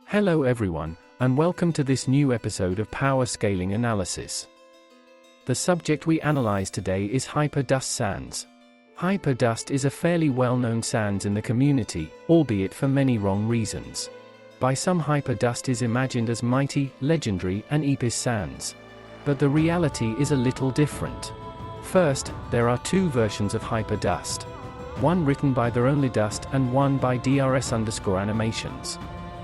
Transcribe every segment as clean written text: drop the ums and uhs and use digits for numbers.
Hello everyone, and welcome to this new episode of Power Scaling Analysis. The subject we analyze today is hyperdust sands. Hyperdust is a fairly well-known sands in the community, albeit for many wrong reasons. By some, hyperdust is imagined as mighty, legendary, and epic sands. But the reality is a little different. First, there are two versions of hyperdust. One written by TheOnlyDust and one by DRS_animations.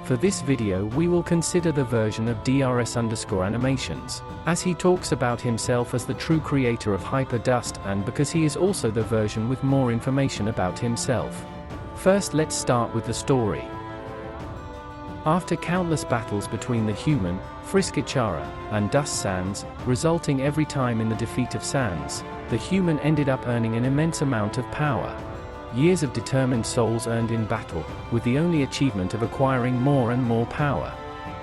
For this video we will consider the version of DRS_animations, as he talks about himself as the true creator of hyperdust and because he is also the version with more information about himself. First, let's start with the story. After countless battles between the human, Friskichara, and Dust Sands, resulting every time in the defeat of Sands, the human ended up earning an immense amount of power. Years of determined souls earned in battle, with the only achievement of acquiring more and more power.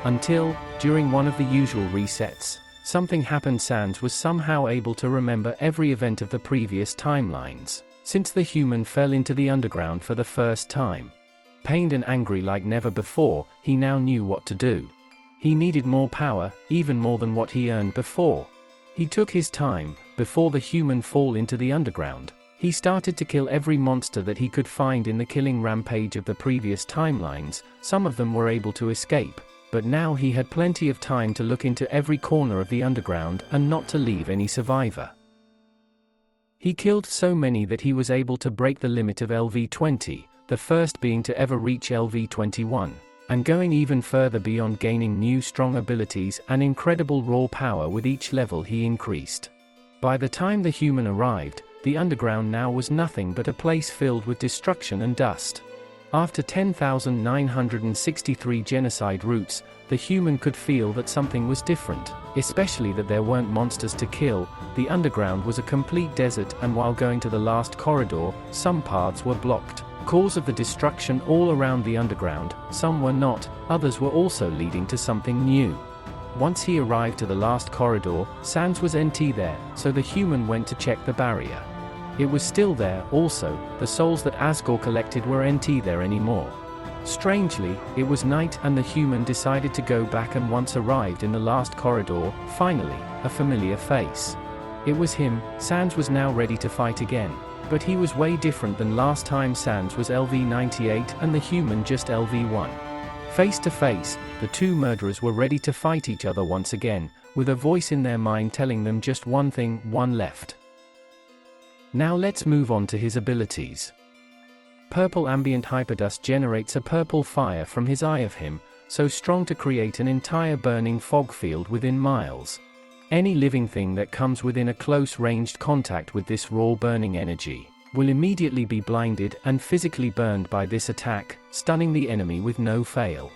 Until, during one of the usual resets, something happened. Sands was somehow able to remember every event of the previous timelines, since the human fell into the underground for the first time. Pained and angry like never before, he now knew what to do. He needed more power, even more than what he earned before. He took his time, before the human fall into the underground. He started to kill every monster that he could find in the killing rampage of the previous timelines. Some of them were able to escape, but now he had plenty of time to look into every corner of the underground and not to leave any survivor. He killed so many that he was able to break the limit of LV20, the first being to ever reach LV21, and going even further beyond, gaining new strong abilities and incredible raw power with each level he increased. By the time the human arrived, the underground now was nothing but a place filled with destruction and dust. After 10,963 genocide routes, the human could feel that something was different, especially that there weren't monsters to kill. The underground was a complete desert, and while going to the last corridor, some paths were blocked. Cause of the destruction all around the underground, some were not, others were also leading to something new. Once he arrived to the last corridor, Sands was empty there, so the human went to check the barrier. It was still there. Also, the souls that Asgore collected were empty there anymore. Strangely, it was night and the human decided to go back, and once arrived in the last corridor, finally, a familiar face. It was him. Sands was now ready to fight again. But he was way different than last time. Sands was LV98 and the human just LV1. Face to face, the two murderers were ready to fight each other once again, with a voice in their mind telling them just one thing: one left. Now let's move on to his abilities. Purple ambient hyperdust generates a purple fire from his eye of him, so strong to create an entire burning fog field within miles. Any living thing that comes within a close-ranged contact with this raw burning energy will immediately be blinded and physically burned by this attack, stunning the enemy with no fail.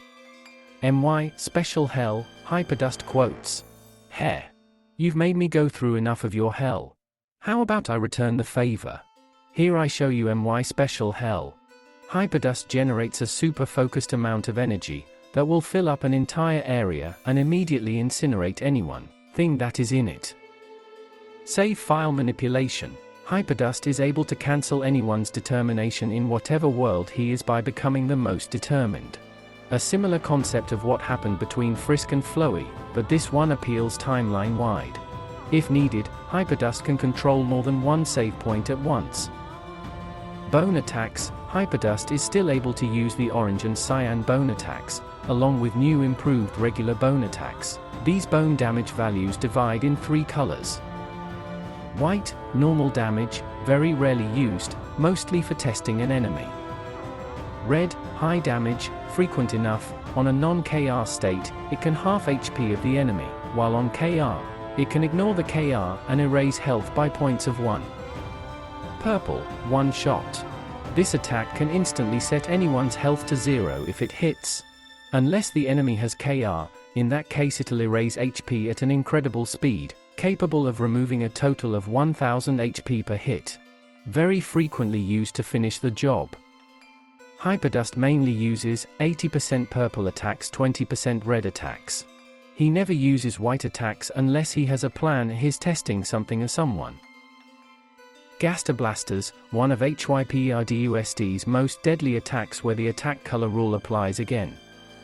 MY Special Hell Hyperdust quotes. Heh. You've made me go through enough of your hell. How about I return the favor? Here I show you MY Special Hell. Hyperdust generates a super focused amount of energy that will fill up an entire area and immediately incinerate anyone thing that is in it. Save file manipulation. Hyperdust is able to cancel anyone's determination in whatever world he is by becoming the most determined. A similar concept of what happened between Frisk and Flowey, but this one appeals timeline-wide. If needed, Hyperdust can control more than one save point at once. Bone attacks. Hyperdust is still able to use the orange and cyan bone attacks, along with new improved regular bone attacks. These bone damage values divide in 3 colors. White, normal damage, very rarely used, mostly for testing an enemy. Red, high damage, frequent enough. On a non-KR state, it can half HP of the enemy, while on KR, it can ignore the KR and erase health by points of 1. Purple, one shot. This attack can instantly set anyone's health to 0 if it hits. Unless the enemy has KR, in that case it'll erase HP at an incredible speed, capable of removing a total of 1000 HP per hit. Very frequently used to finish the job. Hyperdust mainly uses 80% purple attacks, 20% red attacks. He never uses white attacks unless he has a plan he's testing something or someone. Gaster Blasters, one of HYPERDUST's most deadly attacks where the attack color rule applies again.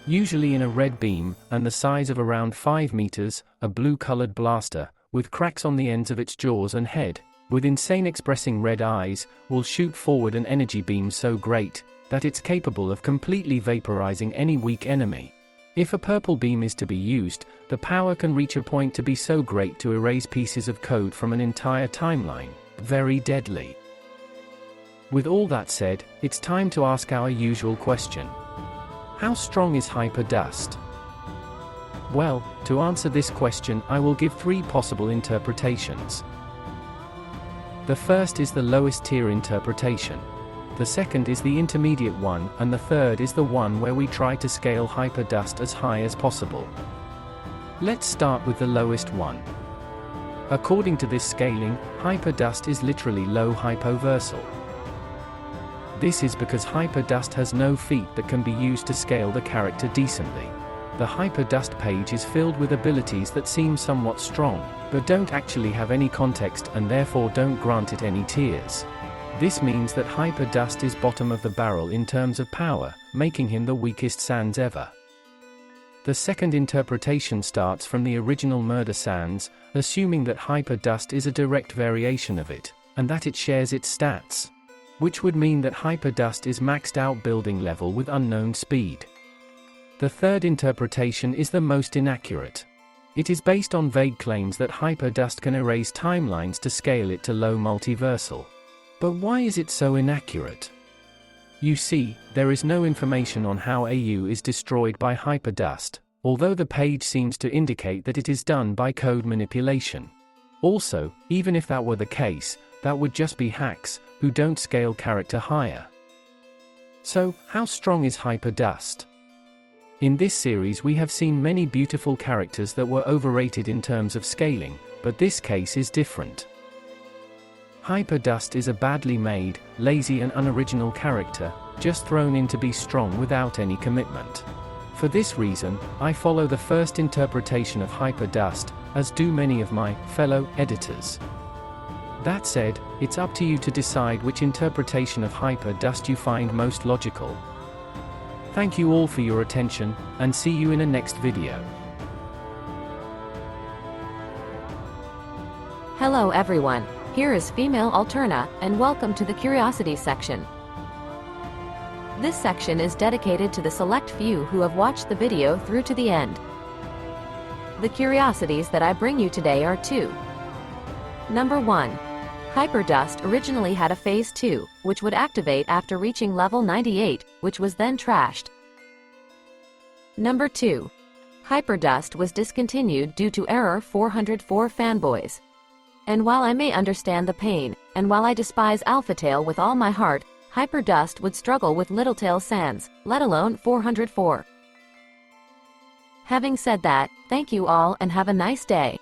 usually in a red beam, and the size of around 5 meters, a blue-colored blaster, with cracks on the ends of its jaws and head, with insane expressing red eyes, will shoot forward an energy beam so great, that it's capable of completely vaporizing any weak enemy. If a purple beam is to be used, the power can reach a point to be so great to erase pieces of code from an entire timeline. Very deadly. With all that said, it's time to ask our usual question. How strong is hyperdust? Well, to answer this question, I will give 3 possible interpretations. The first is the lowest tier interpretation. The second is the intermediate one, and the third is the one where we try to scale hyperdust as high as possible. Let's start with the lowest one. According to this scaling, hyperdust is literally low hypoversal. This is because hyperdust has no feat that can be used to scale the character decently. The hyperdust page is filled with abilities that seem somewhat strong, but don't actually have any context and therefore don't grant it any tiers. This means that hyperdust is bottom of the barrel in terms of power, making him the weakest Sans ever. The second interpretation starts from the original Murder Sans, assuming that hyperdust is a direct variation of it, and that it shares its stats. Which would mean that hyperdust is maxed out building level with unknown speed. The third interpretation is the most inaccurate. It is based on vague claims that hyperdust can erase timelines to scale it to low multiversal. But why is it so inaccurate? You see, there is no information on how AU is destroyed by hyperdust, although the page seems to indicate that it is done by code manipulation. Also, even if that were the case, that would just be hacks, who don't scale character higher. So, how strong is hyperdust? In this series we have seen many beautiful characters that were overrated in terms of scaling, but this case is different. Hyperdust is a badly made, lazy and unoriginal character, just thrown in to be strong without any commitment. For this reason, I follow the first interpretation of hyperdust, as do many of my fellow editors. That said, it's up to you to decide which interpretation of hyperdust you find most logical. Thank you all for your attention, and see you in a next video. Hello everyone, here is Female Alterna, and welcome to the Curiosity section. This section is dedicated to the select few who have watched the video through to the end. The curiosities that I bring you today are 2. Number 1. Hyperdust originally had a Phase 2, which would activate after reaching level 98, which was then trashed. Number 2. Hyperdust was discontinued due to Error 404 fanboys. And while I may understand the pain, and while I despise Alphatail with all my heart, Hyperdust would struggle with Littletail Sans, let alone 404. Having said that, thank you all and have a nice day.